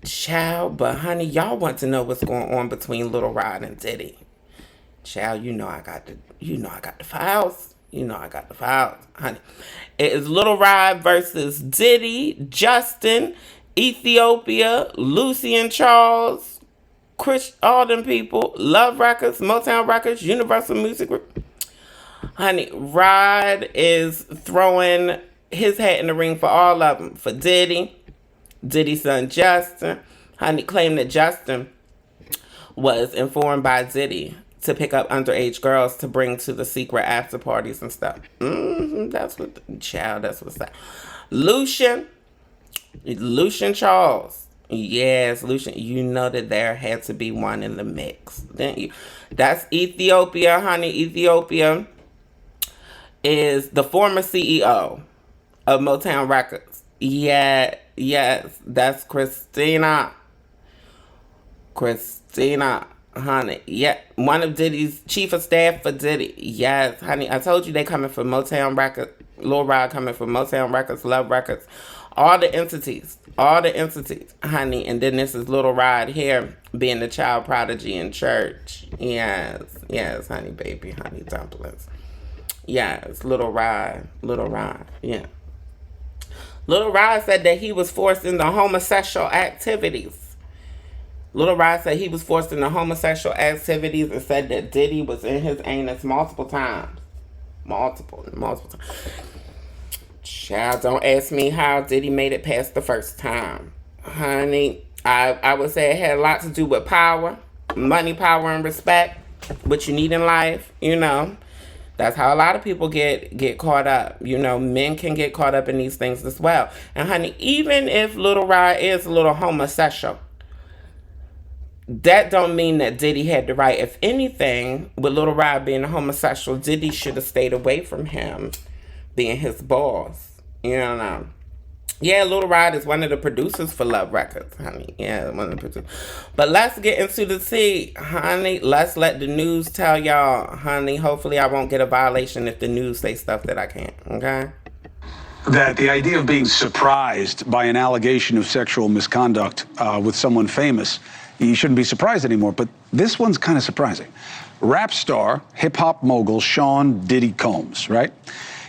Child, but honey, y'all want to know what's going on between Lil Rod and Diddy. Child, I got the files. I got the files, honey. It is Lil Rod versus Diddy, Justin, Ethiopia, Lucy and Charles, Chris, all them people, Love Records, Motown Records, Universal Music Group. Honey, Rod is throwing his hat in the ring for all of them. For Diddy, Diddy's son Justin. Honey claimed that Justin was informed by Diddy to pick up underage girls to bring to the secret after parties and stuff. That's what's that. Lucian Charles. Yes, Lucian. You know that there had to be one in the mix, didn't you? That's Ethiopia, honey. Ethiopia is the former CEO of Motown Records. Yeah, yes, that's Christina, honey. Yeah, one of Diddy's chief of staff for Diddy. Yes, honey. I told you they coming from Motown Records. Lil Rod coming from Motown Records, Love Records, all the entities, honey. And then this is Lil Rod here being the child prodigy in church. Yes, honey, baby, honey dumplings. Yes, Lil Rod, yeah. Lil Rod said that he was forced into homosexual activities. Lil Rod said he was forced into homosexual activities and said that Diddy was in his anus multiple times. Multiple times. Child, don't ask me how Diddy made it past the first time. Honey, I would say it had a lot to do with power, money, power, and respect, what you need in life, That's how a lot of people get caught up. Men can get caught up in these things as well. And honey, even if Lil Rod is a little homosexual, that don't mean that Diddy had the right. If anything, with Lil Rod being a homosexual, Diddy should have stayed away from him being his boss. Yeah, Lil Rod is one of the producers for Love Records, honey. Yeah, one of the producers. But let's get into the tea, honey. Let's let the news tell y'all, honey. Hopefully I won't get a violation if the news say stuff that I can't, okay? That the idea of being surprised by an allegation of sexual misconduct with someone famous, you shouldn't be surprised anymore, but this one's kind of surprising. Rap star, hip-hop mogul Sean Diddy Combs, right?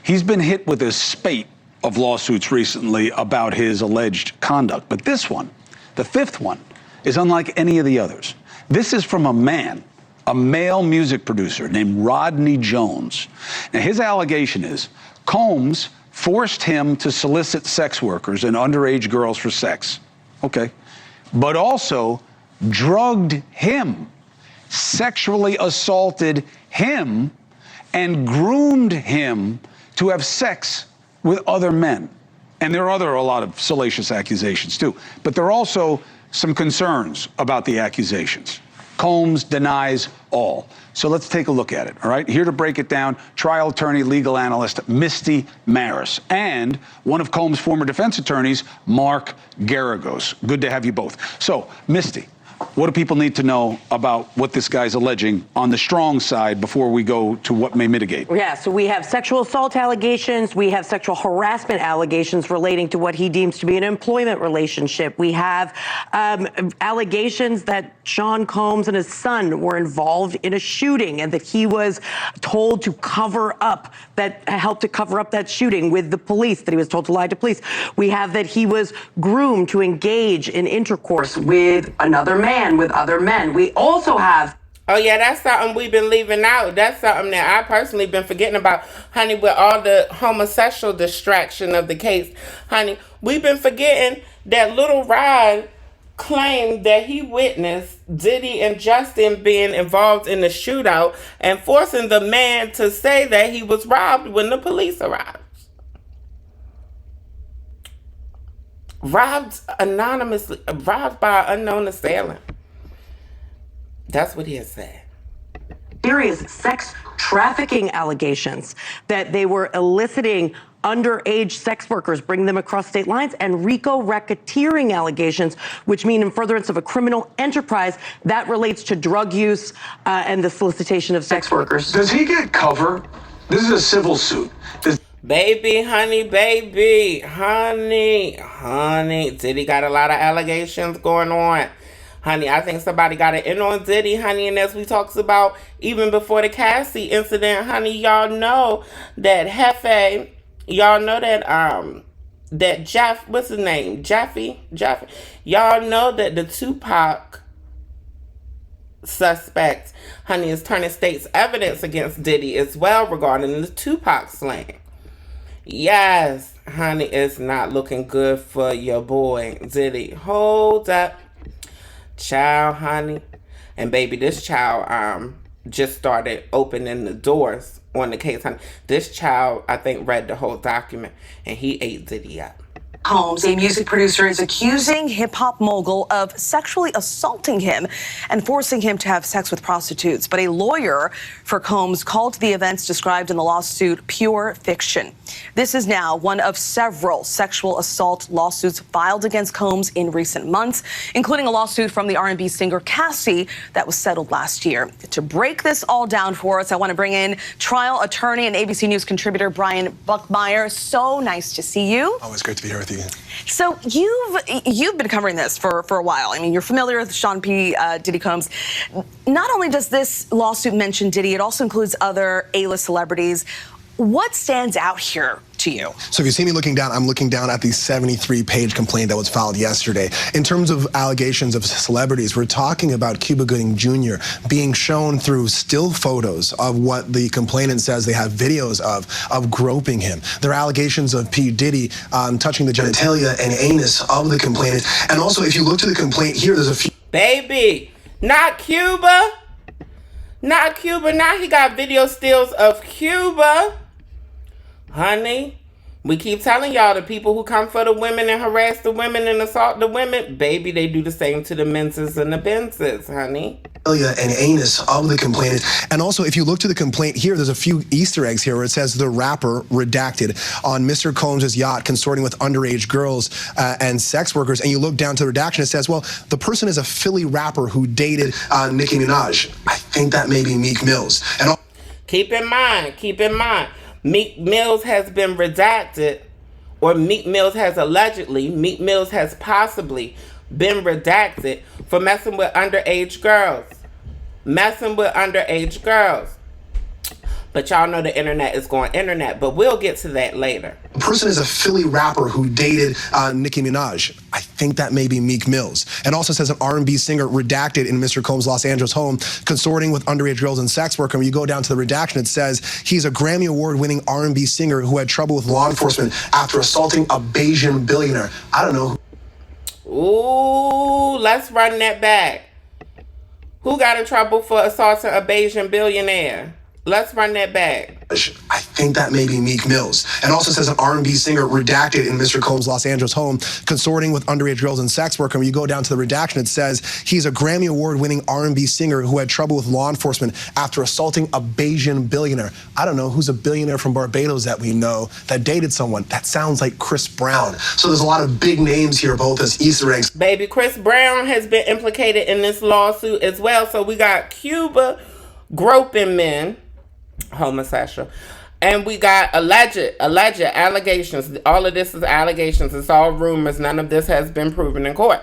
He's been hit with a spate of lawsuits recently about his alleged conduct. But this one, the fifth one, is unlike any of the others. This is from a male music producer named Rodney Jones. Now, his allegation is Combs forced him to solicit sex workers and underage girls for sex. Okay. But also drugged him, sexually assaulted him, and groomed him to have sex with other men. And there are a lot of salacious accusations too. But there are also some concerns about the accusations. Combs denies all. So let's take a look at it, all right? Here to break it down, trial attorney, legal analyst, Misty Maris, and one of Combs' former defense attorneys, Mark Garagos. Good to have you both. So, Misty, what do people need to know about what this guy's alleging on the strong side before we go to what may mitigate? Yeah, so we have sexual assault allegations. We have sexual harassment allegations relating to what he deems to be an employment relationship. We have allegations that Sean Combs and his son were involved in a shooting and that he was told to help to cover up that shooting with the police, that he was told to lie to police. We have that he was groomed to engage in intercourse with another man, with other men. We also have... Oh, yeah, that's something we've been leaving out. That's something that I personally been forgetting about, honey, with all the homosexual distraction of the case. Honey, we've been forgetting that Lil Rod claimed that he witnessed Diddy and Justin being involved in the shootout and forcing the man to say that he was robbed when the police arrived. Robbed anonymously, robbed by an unknown assailant. That's what he has said. Serious sex trafficking allegations that they were eliciting underage sex workers, bringing them across state lines, and RICO racketeering allegations, which mean in furtherance of a criminal enterprise that relates to drug use and the solicitation of sex workers. Does he get cover? This is a civil suit. Baby, honey, baby, honey. Diddy got a lot of allegations going on. Honey, I think somebody got an in on Diddy, honey, and as we talked about even before the Cassie incident, honey, y'all know that Hefe, y'all know that Jeff, what's his name? Jeffy. Y'all know that the Tupac suspect, honey, is turning state's evidence against Diddy as well regarding the Tupac slaying. Yes, honey, it's not looking good for your boy, Diddy. Hold up. Child, honey. And baby, this child just started opening the doors on the case, honey. This child, I think, read the whole document, and he ate Diddy up. Combs, a music producer, is accusing hip-hop mogul of sexually assaulting him and forcing him to have sex with prostitutes. But a lawyer for Combs called the events described in the lawsuit pure fiction. This is now one of several sexual assault lawsuits filed against Combs in recent months, including a lawsuit from the R&B singer Cassie that was settled last year. To break this all down for us, I want to bring in trial attorney and ABC News contributor Brian Buckmeyer. So nice to see you. Always great to be here with you. So you've been covering this for a while. I mean, you're familiar with Sean P. Diddy Combs. Not only does this lawsuit mention Diddy, it also includes other A-list celebrities. What stands out here to you? So if you see me looking down, I'm looking down at the 73-page complaint that was filed yesterday. In terms of allegations of celebrities, we're talking about Cuba Gooding Jr. being shown through still photos of what the complainant says they have videos of groping him. There are allegations of P. Diddy touching the genitalia and anus of the complainant. And also, if you look to the complaint here, there's a few... Baby, not Cuba. Not Cuba. Now he got video stills of Cuba. Honey, we keep telling y'all the people who come for the women and harass the women and assault the women, baby, they do the same to the menses and the benses, honey. And anus of the complainant. And also, if you look to the complaint here, there's a few Easter eggs here where it says the rapper redacted on Mr. Combs' yacht consorting with underage girls and sex workers. And you look down to the redaction, it says, well, the person is a Philly rapper who dated Nicki Minaj. I think that may be Meek Mills. And keep in mind, Meek Mills has been redacted, or Meek Mills has possibly been redacted for messing with underage girls. But y'all know the internet is going internet, but we'll get to that later. The person is a Philly rapper who dated Nicki Minaj. I think that may be Meek Mills. And also says an R&B singer redacted in Mr. Combs' Los Angeles home, consorting with underage girls and sex worker. When you go down to the redaction, it says he's a Grammy Award-winning R&B singer who had trouble with law enforcement after assaulting a Bayesian billionaire. I don't know. Ooh, let's run that back. Who got in trouble for assaulting a Bayesian billionaire? Let's run that back. I think that may be Meek Mills. And also says an R&B singer redacted in Mr. Combs' Los Angeles home, consorting with underage girls and sex worker. When you go down to the redaction, it says he's a Grammy Award-winning R&B singer who had trouble with law enforcement after assaulting a Bayesian billionaire. I don't know who's a billionaire from Barbados that we know that dated someone. That sounds like Chris Brown. So there's a lot of big names here, both as Easter eggs. Baby, Chris Brown has been implicated in this lawsuit as well. So we got Cuba groping men, homosexual, and we got alleged allegations. All of this is allegations. It's all rumors. None of this has been proven in court.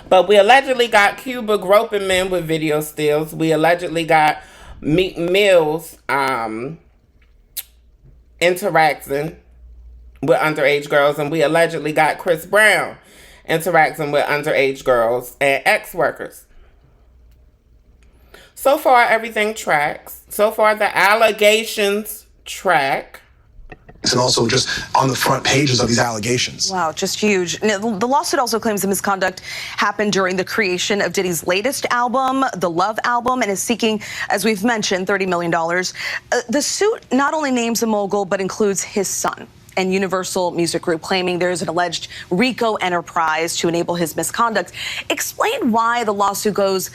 But we allegedly got Cuba groping men with video stills. We allegedly got Meek Mills interacting with underage girls, and we allegedly got Chris Brown interacting with underage girls and ex-workers. So far, everything tracks. So far, the allegations track. And also just on the front pages of these allegations. Wow, just huge. Now, the lawsuit also claims the misconduct happened during the creation of Diddy's latest album, the Love album, and is seeking, as we've mentioned, $30 million. The suit not only names the mogul, but includes his son and Universal Music Group, claiming there is an alleged RICO enterprise to enable his misconduct. Explain why the lawsuit goes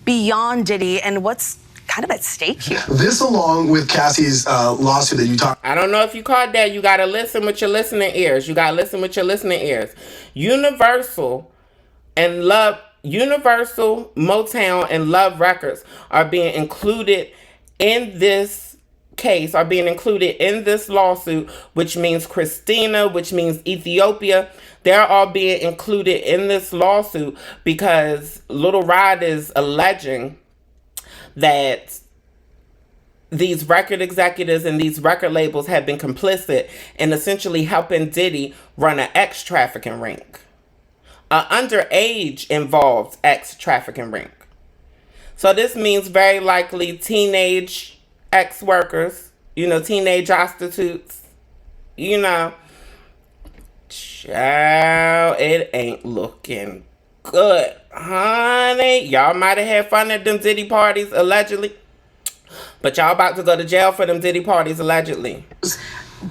beyond Diddy and what's kind of at stake here. This, along with Cassie's lawsuit that you talked. I don't know if you caught that. You got to listen with your listening ears. Universal, Motown, and Love Records are being included in this case are being included in this lawsuit, which means Christina, which means Ethiopia. They're all being included in this lawsuit because Little Rod is alleging that these record executives and these record labels have been complicit in essentially helping Diddy run an ex-trafficking ring. An underage involved ex-trafficking ring. So this means very likely teenage ex-workers, teenage prostitutes, Child, it ain't looking good, honey. Y'all might have had fun at them Diddy parties, allegedly. But y'all about to go to jail for them Diddy parties, allegedly.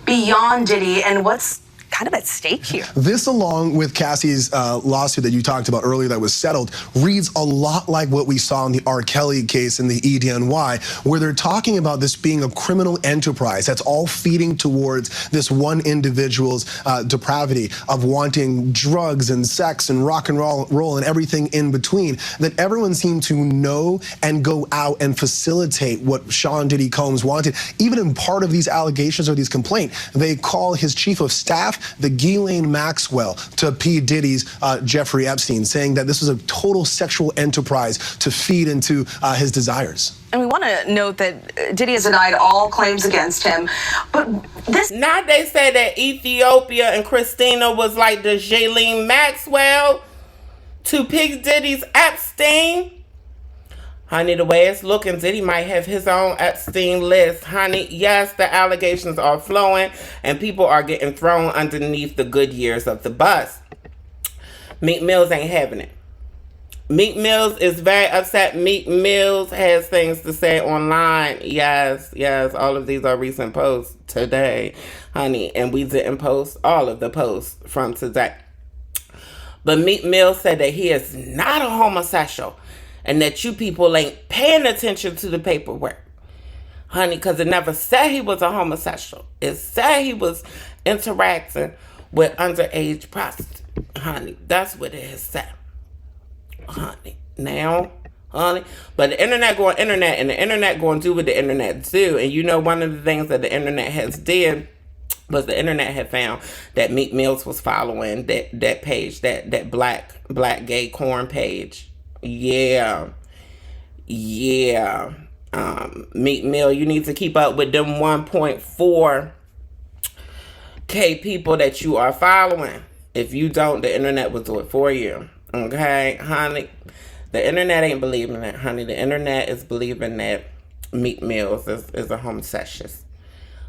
Beyond Diddy, and what's kind of at stake here? This, along with Cassie's lawsuit that you talked about earlier that was settled, reads a lot like what we saw in the R. Kelly case in the EDNY, where they're talking about this being a criminal enterprise that's all feeding towards this one individual's depravity of wanting drugs and sex and rock and roll and everything in between, that everyone seemed to know and go out and facilitate what Sean Diddy Combs wanted. Even in part of these allegations or these complaints, they call his chief of staff the Ghislaine Maxwell to P. Diddy's Jeffrey Epstein, saying that this was a total sexual enterprise to feed into his desires. And we want to note that Diddy has denied all claims against him. But this... Now they say that Ethiopia and Christina was like the Ghislaine Maxwell to P. Diddy's Epstein. Honey, the way it's looking, Diddy might have his own Epstein list. Honey, yes, the allegations are flowing and people are getting thrown underneath the good years of the bus. Meek Mills ain't having it. Meek Mills is very upset. Meek Mills has things to say online. Yes, all of these are recent posts today, honey. And we didn't post all of the posts from today. But Meek Mills said that he is not a homosexual. And that you people ain't paying attention to the paperwork. Honey, because it never said he was a homosexual. It said he was interacting with underage prostitutes. Honey, that's what it has said. Honey, now, honey. But the internet going internet, and the internet going do what the internet do. And one of the things that the internet has did was the internet had found that Meek Mills was following that page, that black gay corn page. Yeah. Meek Mill, you need to keep up with them 1.4K people that you are following. If you don't, the internet will do it for you. Okay, honey? The internet ain't believing that, honey. The internet is believing that Meek Mills is a homosexual.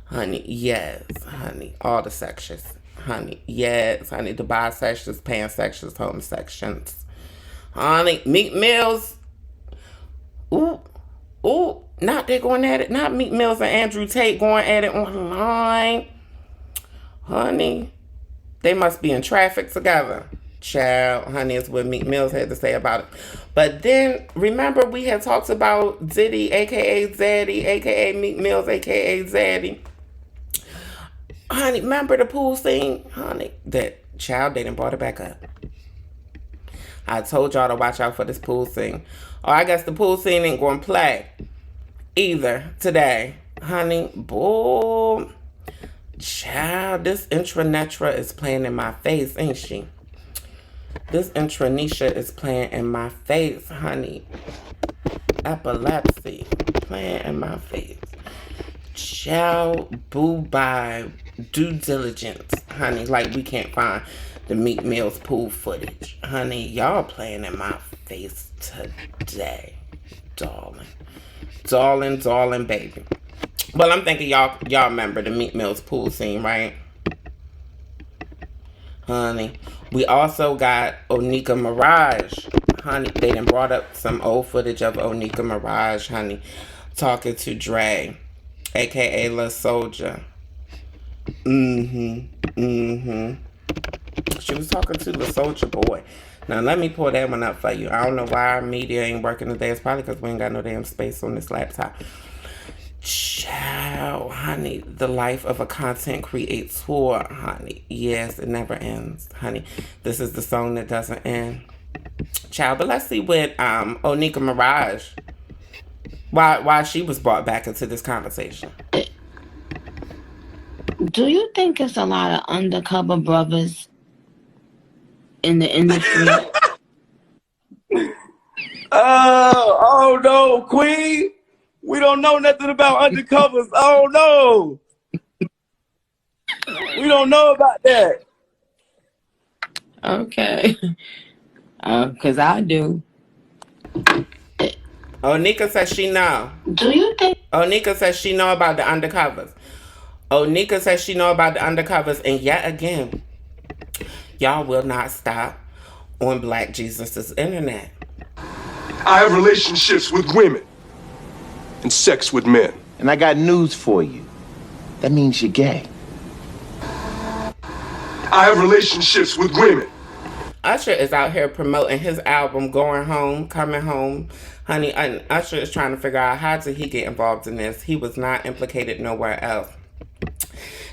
Honey, yes, honey. All the sections. Honey, yes, honey. The bisexuals, pansexuals, homosexuals. Honey, Meek Mills, not they going at it. Not Meek Mills and Andrew Tate going at it online. Honey, they must be in traffic together. Child, honey, is what Meek Mills had to say about it. But then, remember we had talked about Diddy, a.k.a. Zaddy, a.k.a. Meek Mills, a.k.a. Zaddy. Honey, remember the pool scene? Honey, that child, they done brought it back up. I told y'all to watch out for this pool scene. Or I guess the pool scene ain't going to play either today. Honey, boy, child, this intranetra is playing in my face, ain't she? This intranisha is playing in my face, honey. Epilepsy playing in my face. Child, boo bye, due diligence, honey, like we can't find the Meek Mills pool footage. Honey, y'all playing in my face today. Darling, baby. Well, I'm thinking y'all remember the Meek Mills pool scene, right? Honey, we also got Onika Mirage. Honey, they done brought up some old footage of Onika Mirage, honey, talking to Dre, a.k.a. La Soulja. She was talking to the Soulja Boy. Now, let me pull that one up for you. I don't know why our media ain't working today. It's probably because we ain't got no damn space on this laptop. Child, honey, the life of a content creator, honey. Yes, it never ends, honey. This is the song that doesn't end. Child, but let's see what Onika Mirage why she was brought back into this conversation. Do you think it's a lot of undercover brothers in the industry? Oh no, Queen. We don't know nothing about undercovers. Oh no. We don't know about that. Okay. Because I do. Onika says she know. Do you think? Onika says she know about the undercovers. Onika says she know about the undercovers. And yet again, y'all will not stop on Black Jesus' internet. I have relationships with women and sex with men. And I got news for you. That means you're gay. I have relationships with women. Usher is out here promoting his album, Going Home, Coming Home. Honey, and Usher is trying to figure out how did he get involved in this. He was not implicated nowhere else.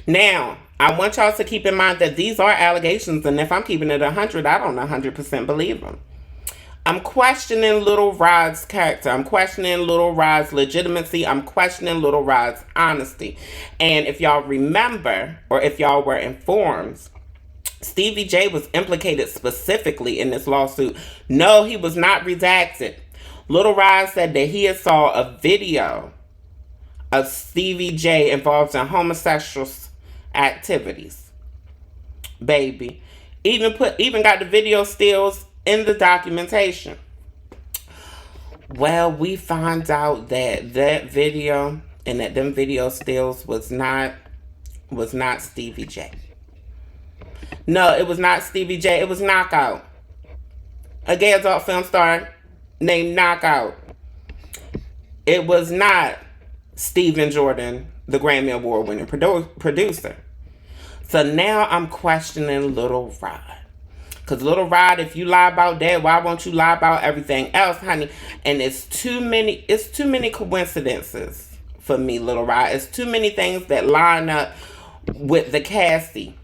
Now, I want y'all to keep in mind that these are allegations, and if I'm keeping it 100, I don't 100% believe them. I'm questioning Lil Rod's character. I'm questioning Lil Rod's legitimacy. I'm questioning Lil Rod's honesty. And if y'all remember, or if y'all were informed, Stevie J was implicated specifically in this lawsuit. No, he was not redacted. Lil Rod said that he had saw a video of Stevie J involved in homosexual activities. Baby. Even got the video stills in the documentation. Well, we find out that that video and that them video stills was not Stevie J. No, it was not Stevie J. It was Knockout. A gay adult film star named Knockout. It was not Stephen Jordan, the Grammy Award winning producer. So now I'm questioning Lil Rod. Because Lil Rod, if you lie about that, why won't you lie about everything else, honey? And it's too many coincidences for me, Lil Rod. It's too many things that line up with the Cassie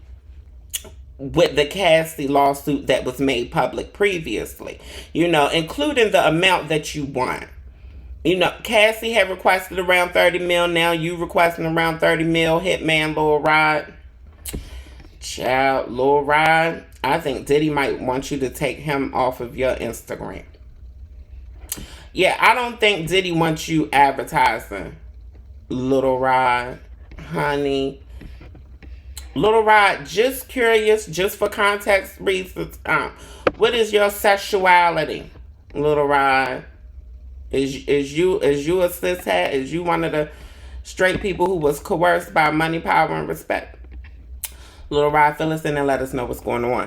lawsuit that was made public previously. You know, including the amount that you want. You know, Cassie had requested around 30 mil. Now you requesting around 30 mil. Hitman Lil Rod. Child, Lil Rod. I think Diddy might want you to take him off of your Instagram. Yeah, I don't think Diddy wants you advertising Lil Rod, honey. Lil Rod, just curious, just for context reasons, what is your sexuality, Lil Rod? Is you a cishet? Is you one of the straight people who was coerced by money, power, and respect? Lil Rod, fill us in and let us know what's going on.